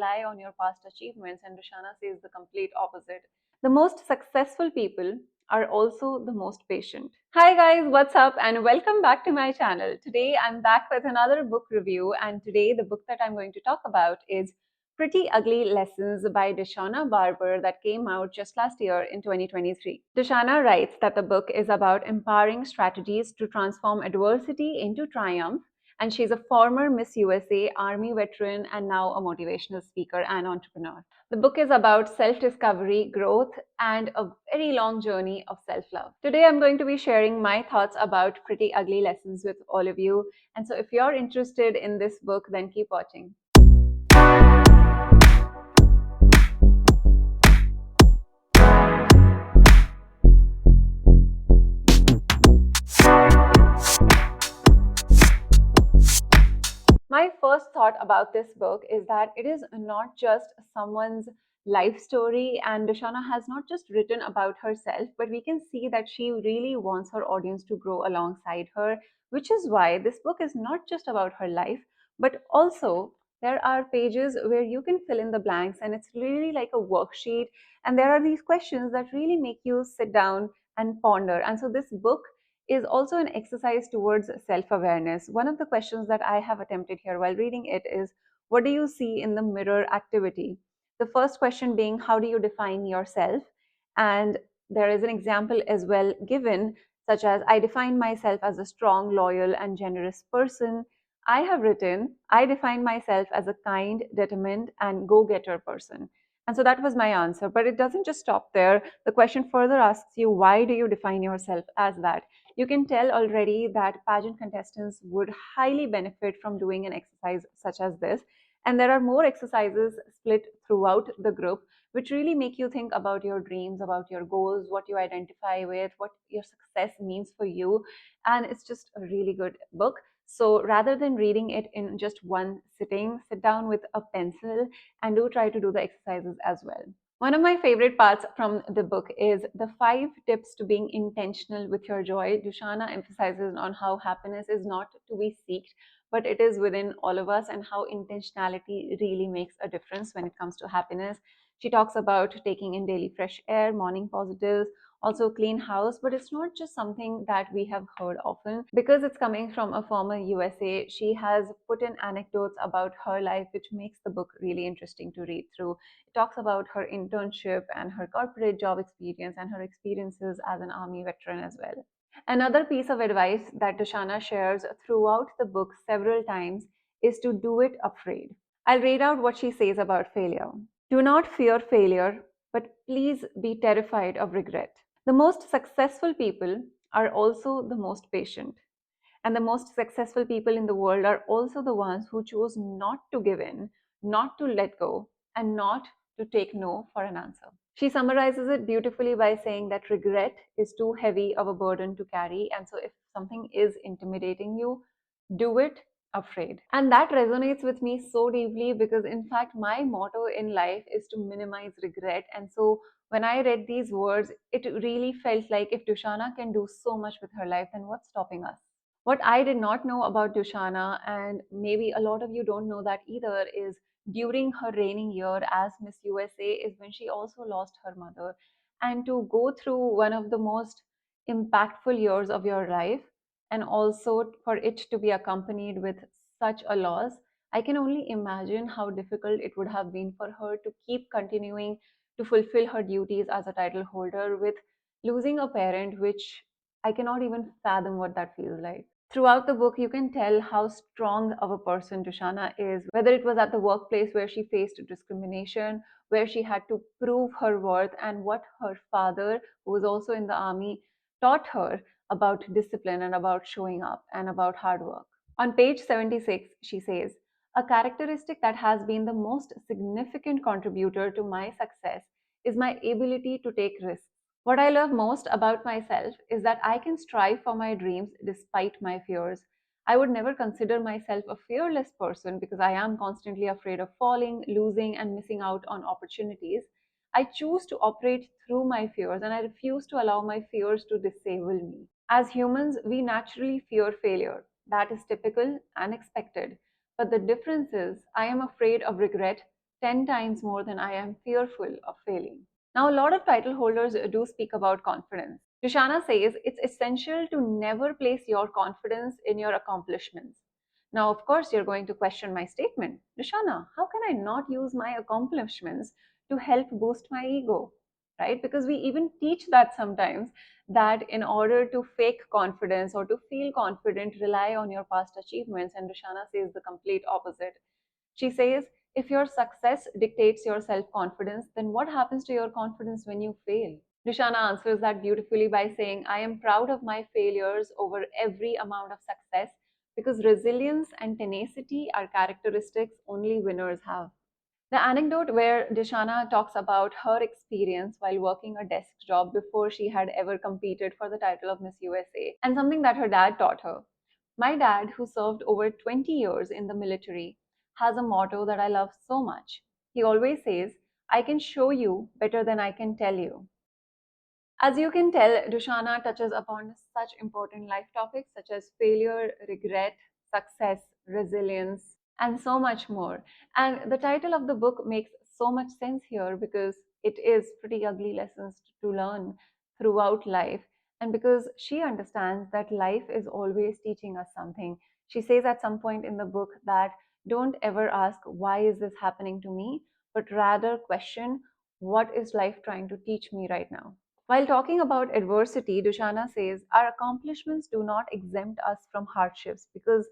rely on your past achievements, and Deshauna says the complete opposite. The most successful people are also the most patient. Hi guys, what's up and welcome back to my channel. Today I'm back with another book review, and today the book that I'm going to talk about is Pretty Ugly Lessons by Deshauna Barber that came out just last year in 2023. Deshauna writes that the book is about empowering strategies to transform adversity into triumph, and she's a former Miss USA Army veteran and now a motivational speaker and entrepreneur. The book is about self-discovery, growth, and a very long journey of self-love. Today I'm going to be sharing my thoughts about Pretty Ugly Lessons with all of you, and so if you're interested in this book, then keep watching. My first thought about this book is that it is not just someone's life story, and Deshauna has not just written about herself, but we can see that she really wants her audience to grow alongside her, which is why this book is not just about her life, but also there are pages where you can fill in the blanks, and it's really like a worksheet. And there are these questions that really make you sit down and ponder. And so this book is also an exercise towards self awareness. One of the questions that I have attempted here while reading it is, what do you see in the mirror activity? The first question being, how do you define yourself? And there is an example as well given, such as, I define myself as a strong, loyal, and generous person. I have written, I define myself as a kind, determined, and go getter person. And so that was my answer. But it doesn't just stop there. The question further asks you, why do you define yourself as that? You can tell already that pageant contestants would highly benefit from doing an exercise such as this. And there are more exercises split throughout the group, which really make you think about your dreams, about your goals, what you identify with, what your success means for you. And it's just a really good book. So rather than reading it in just one sitting, sit down with a pencil and do try to do the exercises as well. One of my favorite parts from the book is the 5 tips to being intentional with your joy. Dushana emphasizes on how happiness is not to be sought, but it is within all of us, and how intentionality really makes a difference when it comes to happiness. She talks about taking in daily fresh air, morning positives, also clean house, but it's not just something that we have heard often. Because it's coming from a former USA, she has put in anecdotes about her life, which makes the book really interesting to read through. It talks about her internship and her corporate job experience and her experiences as an army veteran as well. Another piece of advice that Dashana shares throughout the book several times is to do it afraid. I'll read out what she says about failure. Do not fear failure, but please be terrified of regret. The most successful people are also the most patient. And the most successful people in the world are also the ones who chose not to give in, not to let go, and not to take no for an answer. She summarizes it beautifully by saying that regret is too heavy of a burden to carry. And so, if something is intimidating you, do it afraid. And that resonates with me so deeply because, in fact, my motto in life is to minimize regret. And so, when I read these words, it really felt like if Dushana can do so much with her life, then what's stopping us? What I did not know about Dushana, and maybe a lot of you don't know that either, is during her reigning year as Miss USA is when she also lost her mother. And to go through one of the most impactful years of your life, and also for it to be accompanied with such a loss, I can only imagine how difficult it would have been for her to keep continuing to fulfill her duties as a title holder with losing a parent, which I cannot even fathom what that feels like. Throughout the book, you can tell how strong of a person Dushana is, whether it was at the workplace where she faced discrimination, where she had to prove her worth, and what her father, who was also in the army, taught her about discipline and about showing up and about hard work. On page 76, she says, a characteristic that has been the most significant contributor to my success is my ability to take risks. What I love most about myself is that I can strive for my dreams despite my fears. I would never consider myself a fearless person because I am constantly afraid of falling, losing, and missing out on opportunities. I choose to operate through my fears, and I refuse to allow my fears to disable me. As humans, we naturally fear failure. That is typical and expected. But the difference is, I am afraid of regret 10 times more than I am fearful of failing. Now, a lot of title holders do speak about confidence. Dushana says it's essential to never place your confidence in your accomplishments. Now, of course, you're going to question my statement. Dushana, how can I not use my accomplishments to help boost my ego? Right? Because we even teach that sometimes, that in order to fake confidence or to feel confident, rely on your past achievements. And Dushana says the complete opposite. She says, if your success dictates your self confidence, then what happens to your confidence when you fail? Dushana answers that beautifully by saying, I am proud of my failures over every amount of success because resilience and tenacity are characteristics only winners have. The anecdote where Dishana talks about her experience while working a desk job before she had ever competed for the title of Miss USA, and something that her dad taught her. My dad, who served over 20 years in the military, has a motto that I love so much. He always says, I can show you better than I can tell you. As you can tell, Dushana touches upon such important life topics such as failure, regret, success, resilience, and so much more. And the title of the book makes so much sense here because it is pretty ugly lessons to learn throughout life. And because she understands that life is always teaching us something. She says at some point in the book that don't ever ask, why is this happening to me? But rather question, what is life trying to teach me right now? While talking about adversity, Dushana says our accomplishments do not exempt us from hardships because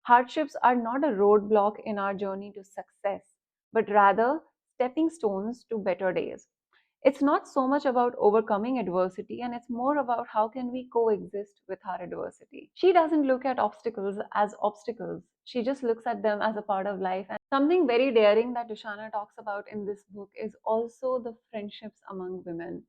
hardships are not a roadblock in our journey to success, but rather stepping stones to better days. It's not so much about overcoming adversity, and it's more about how can we coexist with our adversity. She doesn't look at obstacles as obstacles. She just looks at them as a part of life. And something very daring that Dushana talks about in this book is also the friendships among women,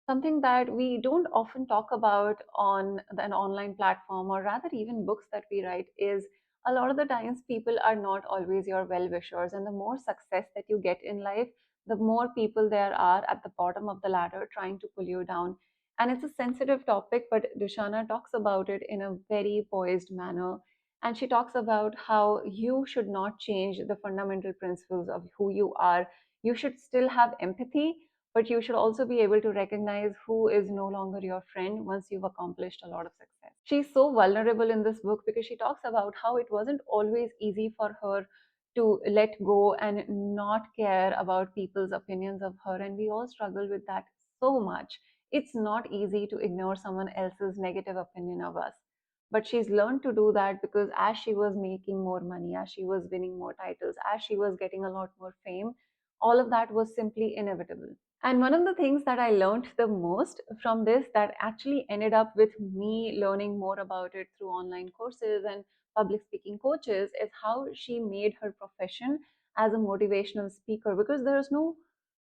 something that we don't often talk about on an online platform, or rather even books that we write, is a lot of the times people are not always your well wishers, and the more success that you get in life, the more people there are at the bottom of the ladder trying to pull you down. And it's a sensitive topic, but Dushana talks about it in a very poised manner, and she talks about how you should not change the fundamental principles of who you are. You should still have empathy, but you should also be able to recognize who is no longer your friend once you've accomplished a lot of success. She's so vulnerable in this book because she talks about how it wasn't always easy for her to let go and not care about people's opinions of her. And we all struggle with that so much. It's not easy to ignore someone else's negative opinion of us. But she's learned to do that because as she was making more money, as she was winning more titles, as she was getting a lot more fame, all of that was simply inevitable. And one of the things that I learned the most from this, that actually ended up with me learning more about it through online courses and public speaking coaches, is how she made her profession as a motivational speaker. Because there's no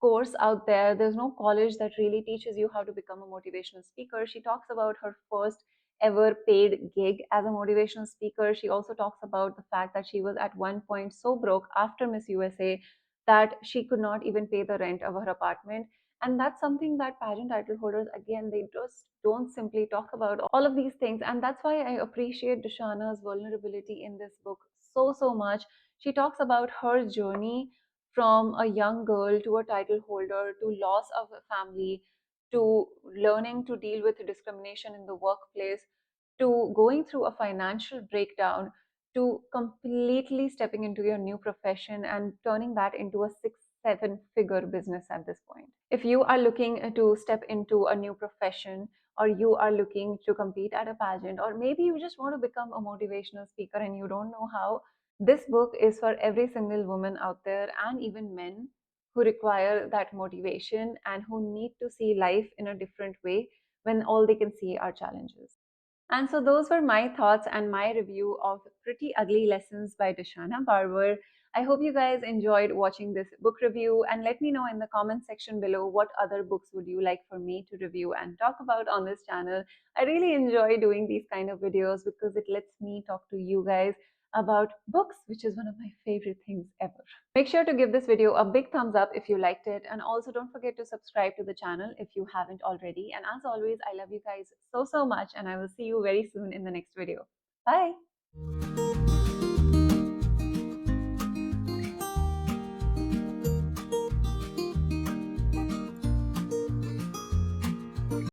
course out there, there's no college that really teaches you how to become a motivational speaker. She talks about her first ever paid gig as a motivational speaker. She also talks about the fact that she was at one point so broke after Miss USA that she could not even pay the rent of her apartment. And that's something that pageant title holders, again, they just don't simply talk about all of these things. And that's why I appreciate Dushana's vulnerability in this book so much. She talks about her journey from a young girl to a title holder, to loss of a family, to learning to deal with discrimination in the workplace, to going through a financial breakdown, to completely stepping into your new profession and turning that into a 6 7 figure business at this point. If you are looking to step into a new profession, or you are looking to compete at a pageant, or maybe you just want to become a motivational speaker and you don't know how, this book is for every single woman out there, and even men who require that motivation and who need to see life in a different way when all they can see are challenges. And so those were my thoughts and my review of Pretty Ugly Lessons by Deshauna Barber. I hope you guys enjoyed watching this book review, and let me know in the comment section below what other books would you like for me to review and talk about on this channel. I really enjoy doing these kind of videos because it lets me talk to you guys about books, which is one of my favorite things ever. Make sure to give this video a big thumbs up if you liked it, and also don't forget to subscribe to the channel if you haven't already. And as always, I love you guys so much, and I will see you very soon in the next video. Bye!